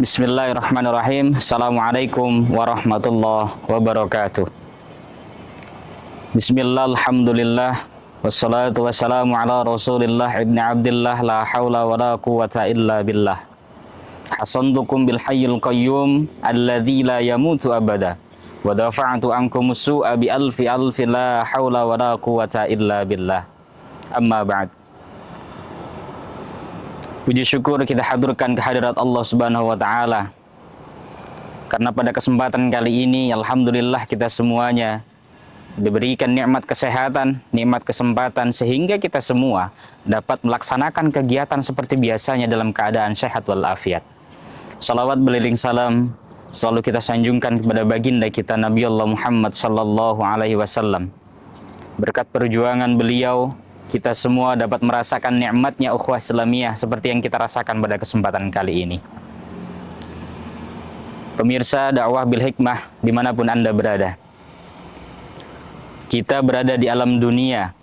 Bismillahirrahmanirrahim. Assalamualaikum warahmatullahi wabarakatuh. Bismillah, alhamdulillah, wassalatu wassalamu ala rasulillah ibni abdillah, la hawla wa la quwata illa billah. Hasantukum bil hayyil qayyum alladzi la yamutu abada, wa dafa'tu ankum su'a bi alfi la hawla wa la quwata illa billah. Amma ba'd. Puji syukur kita haturkan kehadirat Allah Subhanahu wa taala. Karena pada kesempatan kali ini alhamdulillah kita semuanya diberikan nikmat kesehatan, nikmat kesempatan sehingga kita semua dapat melaksanakan kegiatan seperti biasanya dalam keadaan sehat walafiat. Salawat beliling salam selalu kita sanjungkan kepada baginda kita Nabi Allah Muhammad sallallahu alaihi wasallam. Berkat perjuangan beliau kita semua dapat merasakan nikmatnya ukhuwah Islamiyah seperti yang kita rasakan pada kesempatan kali ini. Pemirsa dakwah bil hikmah dimanapun Anda berada, kita berada di alam dunia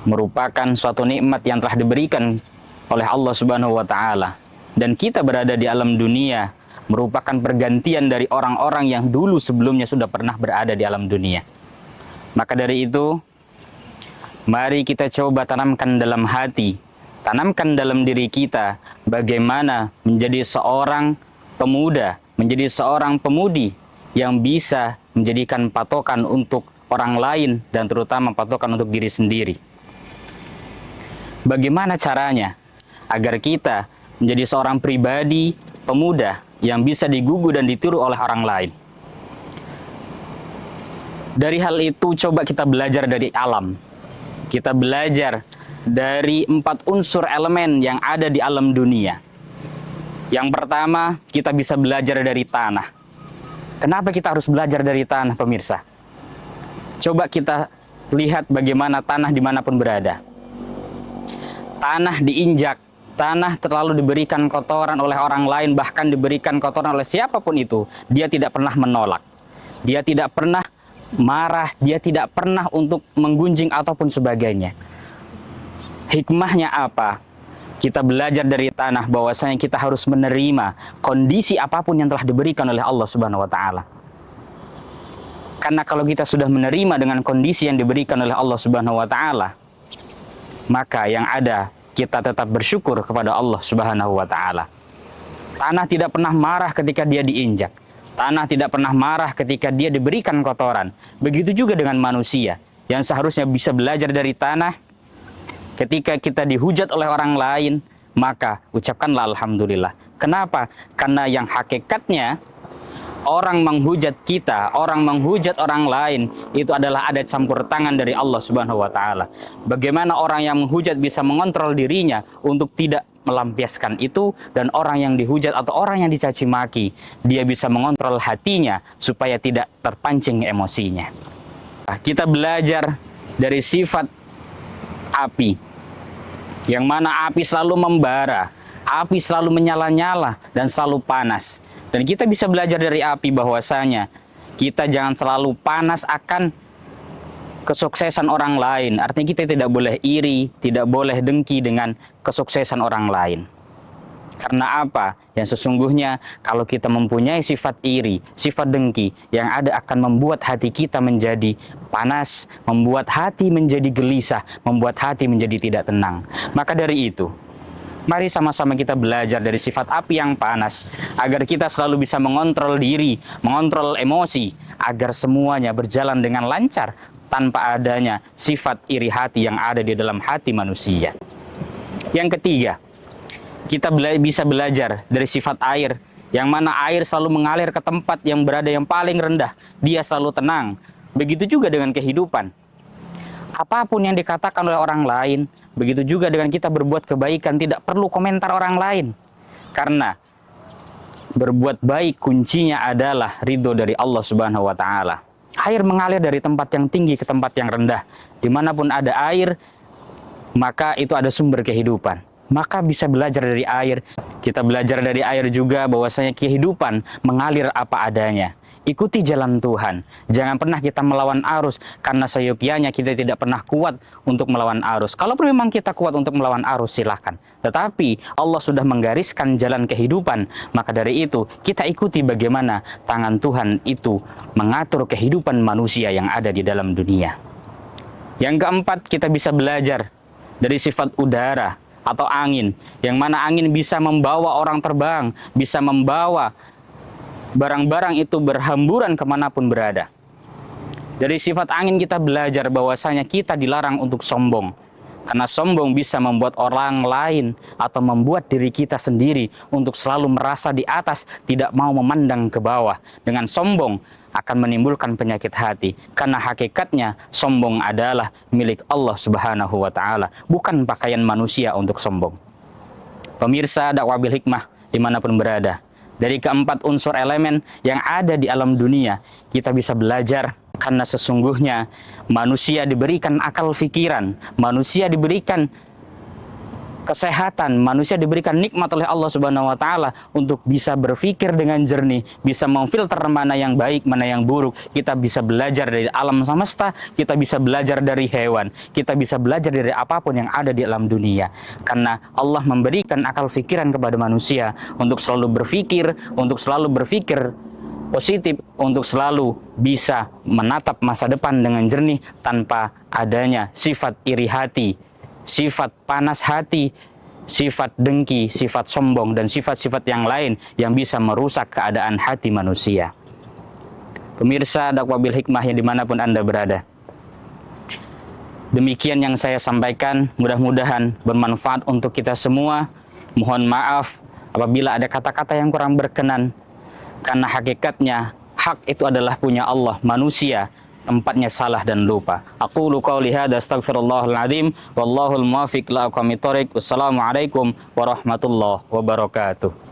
merupakan suatu nikmat yang telah diberikan oleh Allah Subhanahu wa taala, dan kita berada di alam dunia merupakan pergantian dari orang-orang yang dulu sebelumnya sudah pernah berada di alam dunia. Maka dari itu, mari kita coba tanamkan dalam hati, tanamkan dalam diri kita bagaimana menjadi seorang pemuda, menjadi seorang pemudi yang bisa menjadikan patokan untuk orang lain dan terutama patokan untuk diri sendiri. Bagaimana caranya agar kita menjadi seorang pribadi pemuda yang bisa digugu dan ditiru oleh orang lain? Dari hal itu coba kita belajar dari alam. Kita belajar dari 4 unsur elemen yang ada di alam dunia. Yang pertama, kita bisa belajar dari tanah. Kenapa kita harus belajar dari tanah, pemirsa? Coba kita lihat bagaimana tanah dimanapun berada. Tanah diinjak, tanah terlalu diberikan kotoran oleh orang lain, bahkan diberikan kotoran oleh siapapun itu. Dia tidak pernah menolak. Dia tidak pernah marah, dia tidak pernah untuk menggunjing ataupun sebagainya. Hikmahnya apa? Kita belajar dari tanah bahwasanya kita harus menerima kondisi apapun yang telah diberikan oleh Allah Subhanahu wa taala. Karena kalau kita sudah menerima dengan kondisi yang diberikan oleh Allah Subhanahu wa taala, maka yang ada kita tetap bersyukur kepada Allah Subhanahu wa taala. Tanah tidak pernah marah ketika dia diinjak. Tanah tidak pernah marah ketika dia diberikan kotoran. Begitu juga dengan manusia yang seharusnya bisa belajar dari tanah. Ketika kita dihujat oleh orang lain, maka ucapkanlah alhamdulillah. Kenapa? Karena yang hakikatnya orang menghujat kita, orang menghujat orang lain, itu adalah ada campur tangan dari Allah Subhanahu wa taala. Bagaimana orang yang menghujat bisa mengontrol dirinya untuk tidak melampiaskan itu, dan orang yang dihujat atau orang yang dicaci maki, dia bisa mengontrol hatinya supaya tidak terpancing emosinya. Kita belajar dari sifat api, yang mana api selalu membara, api selalu menyala-nyala dan selalu panas. Dan kita bisa belajar dari api bahwasanya kita jangan selalu panas akan kesuksesan orang lain. Artinya kita tidak boleh iri, tidak boleh dengki dengan kesuksesan orang lain. Karena apa? Yang sesungguhnya kalau kita mempunyai sifat iri, sifat dengki, yang ada akan membuat hati kita menjadi panas, membuat hati menjadi gelisah, membuat hati menjadi tidak tenang. Maka dari itu, mari sama-sama kita belajar dari sifat api yang panas, agar kita selalu bisa mengontrol diri, mengontrol emosi, agar semuanya berjalan dengan lancar, tanpa adanya sifat iri hati yang ada di dalam hati manusia. Yang ketiga, kita bisa belajar dari sifat air, yang mana air selalu mengalir ke tempat yang berada yang paling rendah, dia selalu tenang. Begitu juga dengan kehidupan. Apapun yang dikatakan oleh orang lain, begitu juga dengan kita berbuat kebaikan, tidak perlu komentar orang lain. Karena berbuat baik kuncinya adalah ridho dari Allah Subhanahu wa taala. Air mengalir dari tempat yang tinggi ke tempat yang rendah. Dimanapun ada air, maka itu ada sumber kehidupan. Maka bisa belajar dari air. Kita belajar dari air juga bahwasanya kehidupan mengalir apa adanya. ikuti jalan Tuhan. Jangan pernah kita melawan arus, karena seyogyanya kita tidak pernah kuat untuk melawan arus. Kalau memang kita kuat untuk melawan arus, silahkan. Tetapi Allah sudah menggariskan jalan kehidupan, maka dari itu kita ikuti bagaimana tangan Tuhan itu mengatur kehidupan manusia yang ada di dalam dunia. Yang keempat, kita bisa belajar dari sifat udara atau angin, yang mana angin bisa membawa orang terbang, bisa membawa barang-barang itu berhamburan kemanapun berada. Dari sifat angin kita belajar bahwasanya kita dilarang untuk sombong, karena sombong bisa membuat orang lain atau membuat diri kita sendiri untuk selalu merasa di atas, tidak mau memandang ke bawah. Dengan sombong akan menimbulkan penyakit hati, karena hakikatnya sombong adalah milik Allah Subhanahu wa Ta'ala, bukan pakaian manusia untuk sombong. Pemirsa dakwah bil hikmah dimanapun berada, dari keempat unsur elemen yang ada di alam dunia, kita bisa belajar, karena sesungguhnya manusia diberikan akal fikiran, manusia diberikan kesehatan, manusia diberikan nikmat oleh Allah Subhanahu wa Ta'ala untuk bisa berpikir dengan jernih, bisa memfilter mana yang baik, mana yang buruk. Kita bisa belajar dari alam semesta, kita bisa belajar dari hewan, kita bisa belajar dari apapun yang ada di alam dunia. Karena Allah memberikan akal fikiran kepada manusia untuk selalu berpikir positif, untuk selalu bisa menatap masa depan dengan jernih tanpa adanya sifat iri hati, sifat panas hati, sifat dengki, sifat sombong, dan sifat-sifat yang lain yang bisa merusak keadaan hati manusia. Pemirsa dakwah bil hikmah yang dimanapun Anda berada, demikian yang saya sampaikan, mudah-mudahan bermanfaat untuk kita semua. Mohon maaf apabila ada kata-kata yang kurang berkenan, karena hakikatnya hak itu adalah punya Allah, manusia tempatnya salah dan lupa. Aqulu qouli hadza astaghfirullahal azim wallahul muwaffiq la aqwamit thoriq. Wassalamualaikum warahmatullahi wabarakatuh.